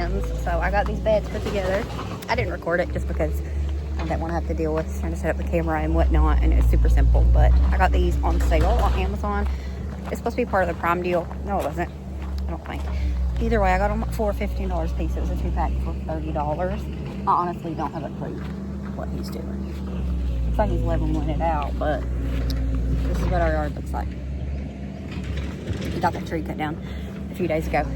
plans. So I got these beds put together. I didn't record it just because I didn't want to have to deal with trying to set up the camera and whatnot, and it's super simple. But I got these on sale on Amazon. It's supposed to be part of the Prime deal. No, it wasn't. I don't think. Either way, I got them for $15 a piece. It was a 2-pack for $30. I honestly don't have a clue what he's doing. Looks like he's leveling it out, but this is what our yard looks like. He got that tree cut down a few days ago.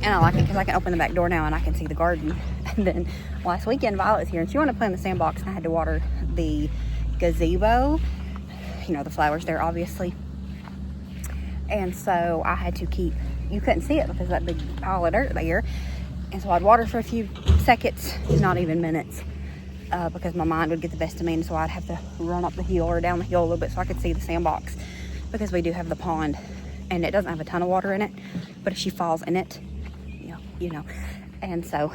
And I like it because I can open the back door now and I can see the garden. And then last weekend, Violet was here and she wanted to play in the sandbox, and I had to water the gazebo. You know, the flowers there, obviously. And so I had to keep, you couldn't see it because of that big pile of dirt there. And so I'd water for a few seconds, not even minutes, because my mind would get the best of me. And so I'd have to run up the hill or down the hill a little bit so I could see the sandbox, because we do have the pond and it doesn't have a ton of water in it. But if she falls in it, you know. And so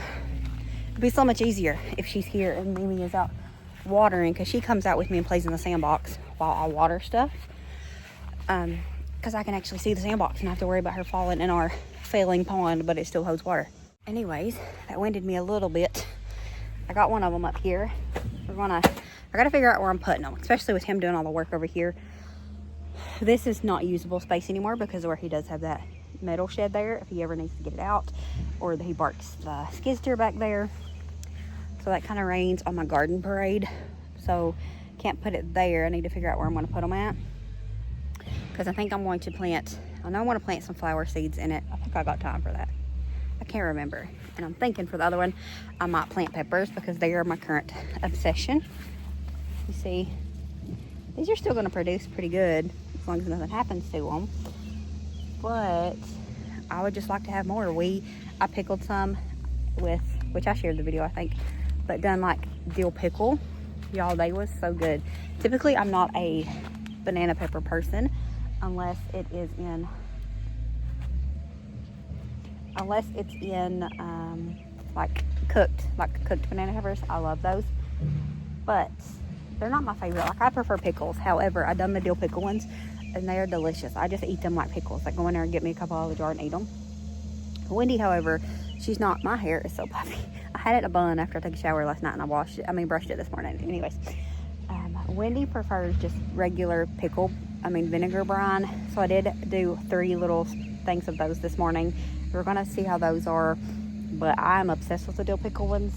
it'd be so much easier if she's here and Mimi is out watering, because she comes out with me and plays in the sandbox while I water stuff. Because I can actually see the sandbox and not have to worry about her falling in our failing pond, but it still holds water. Anyways, that winded me a little bit. I got one of them up here. I gotta figure out where I'm putting them, especially with him doing all the work over here. This is not usable space anymore because of where he does have that metal shed there if he ever needs to get it out, or that he barks the skid steer back there. So that kind of rains on my garden parade, so can't put it there. I need to figure out where I'm going to put them at, because I think I'm going to plant, I know I want to plant some flower seeds in it. I think I got time for that. I can't remember. And I'm thinking for the other one I might plant peppers, because they are my current obsession. You see, these are still going to produce pretty good as long as nothing happens to them, but I would just like to have more. I pickled some with, which I shared the video I think, but done like dill pickle. Y'all, they was so good. Typically I'm not a banana pepper person unless it's in like cooked banana peppers. I love those, but they're not my favorite. Like, I prefer pickles. However, I done the dill pickle ones and they are delicious. I just eat them like pickles. Like, go in there and get me a couple out of the jar and eat them. Wendy, however, she's not. My hair is so puffy. I had it in a bun after I took a shower last night and I brushed it this morning. Anyways, Wendy prefers just regular vinegar brine. So I did do 3 little things of those this morning. We're gonna see how those are, but I'm obsessed with the dill pickle ones.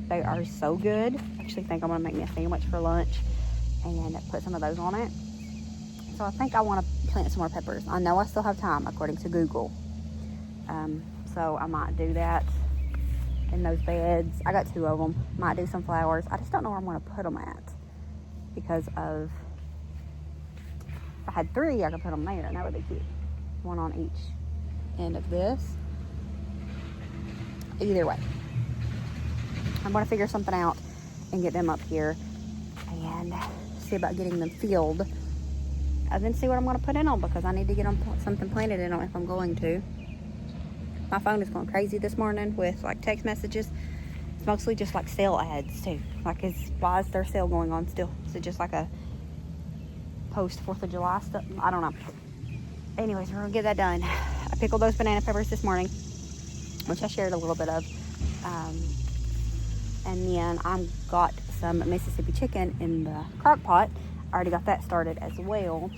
They are so good. I actually think I'm gonna make me a sandwich for lunch and put some of those on it. So I think I want to plant some more peppers. I know I still have time according to Google. So I might do that in those beds. I got 2 of them. Might do some flowers. I just don't know where I'm going to put them at, because of, if I had 3, I could put them there and that would be cute. 1 on each end of this. Either way, I'm going to figure something out and get them up here and see about getting them filled, and then see what I'm going to put in them, because I need to get them something planted in them if I'm going to. My phone is going crazy this morning with like text messages. It's mostly just like sale ads too. Like, why is there sale going on still? Is it just like a post 4th of July stuff? I don't know. Anyways, we're gonna get that done. I pickled those banana peppers this morning, which I shared a little bit of. And then I got some Mississippi chicken in the crock pot. I already got that started as well.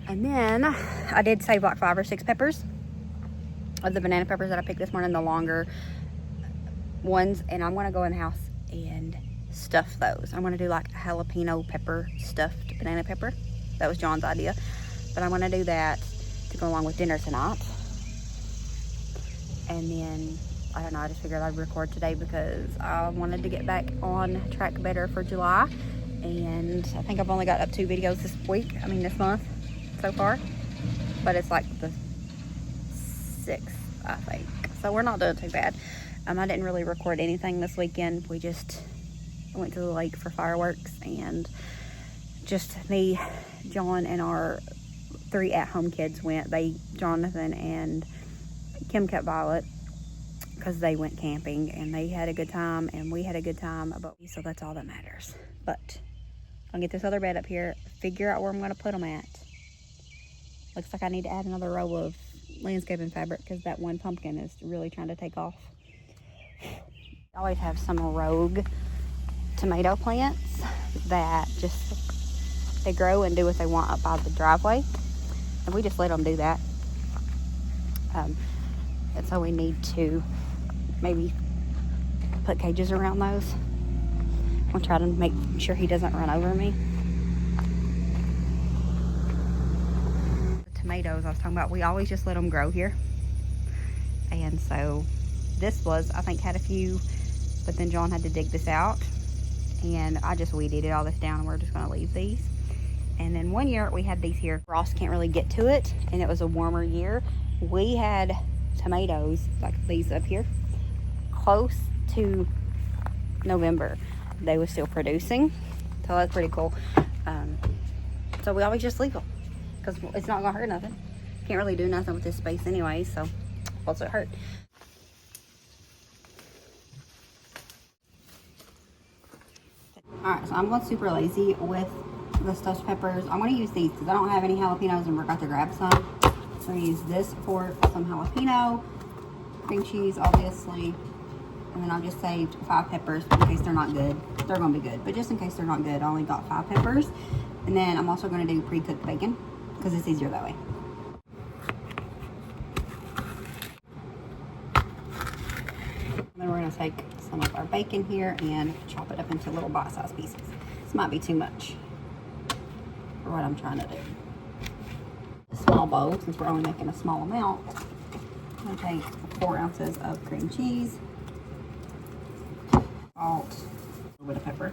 And then I did save like 5 or 6 peppers of the banana peppers that I picked this morning, the longer ones, and I'm gonna go in the house and stuff those. I'm gonna do like a jalapeno pepper stuffed banana pepper. That was John's idea, but I'm gonna do that to go along with dinner tonight. And then I don't know, I just figured I'd record today because I wanted to get back on track better for July, and I think I've only got up 2 videos this month so far, but it's like the 6th, I think. So we're not doing too bad. I didn't really record anything this weekend. We just went to the lake for fireworks, and just me, John, and our 3 at-home kids went. Jonathan and Kim kept Violet because they went camping, and they had a good time, and we had a good time. So that's all that matters. But I'll get this other bed up here, figure out where I'm going to put them at. Looks like I need to add another row of landscaping fabric because that one pumpkin is really trying to take off. I always have some rogue tomato plants that just, they grow and do what they want up by the driveway. And we just let them do that. And so we need to maybe put cages around those. I'll try to make sure he doesn't run over me. The tomatoes I was talking about, we always just let them grow here. And so this was, I think, had a few, but then John had to dig this out. And I just weeded all this down, and we're just going to leave these. And then one year we had these here. Frost can't really get to it, and it was a warmer year. We had tomatoes like these up here close to November. They were still producing, so that's pretty cool. So we always just leave them because it's not gonna hurt nothing. Can't really do nothing with this space anyway, so what's it hurt? Alright, so I'm going super lazy with the stuffed peppers. I'm going to use these because I don't have any jalapenos and forgot to grab some. So I'm going to use this for some jalapeno, cream cheese obviously, and then I just saved 5 peppers in case they're not good. They're going to be good, but just in case they're not good, I only got 5 peppers. And then I'm also going to do pre-cooked bacon because it's easier that way. And then we're going to take some of our bacon here and chop it up into little bite-sized pieces. This might be too much for what I'm trying to do. A small bowl, since we're only making a small amount, I'm going to take 4 ounces of cream cheese, salt, a little bit of pepper,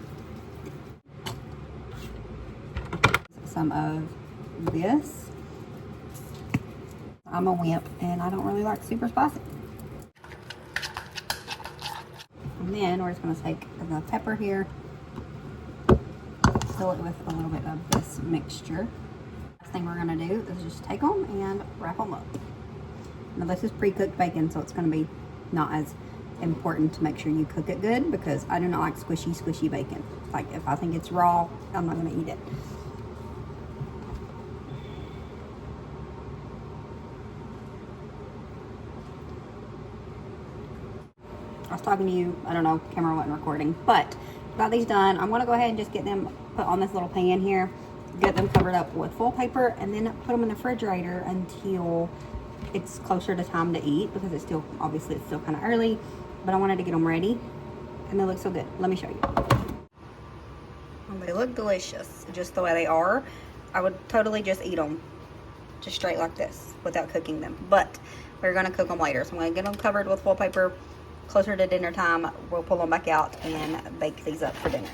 some of this. I'm a wimp and I don't really like super spicy. And then we're just going to take the pepper here, fill it with a little bit of this mixture. Next thing we're going to do is just take them and wrap them up. Now this is pre-cooked bacon, so it's going to be not as important to make sure you cook it good because I do not like squishy bacon. Like if I think it's raw, I'm not going to eat it. I was talking to you, I don't know, camera wasn't recording, but got these done. I'm going to go ahead and just get them put on this little pan here, get them covered up with foil paper, and then put them in the refrigerator until it's closer to time to eat because it's still, obviously it's still kind of early, but I wanted to get them ready and they look so good. Let me show you. Well, they look delicious just the way they are. I would totally just eat them just straight like this without cooking them, but we're going to cook them later. So I'm going to get them covered with foil paper. Closer to dinner time, we'll pull them back out and bake these up for dinner.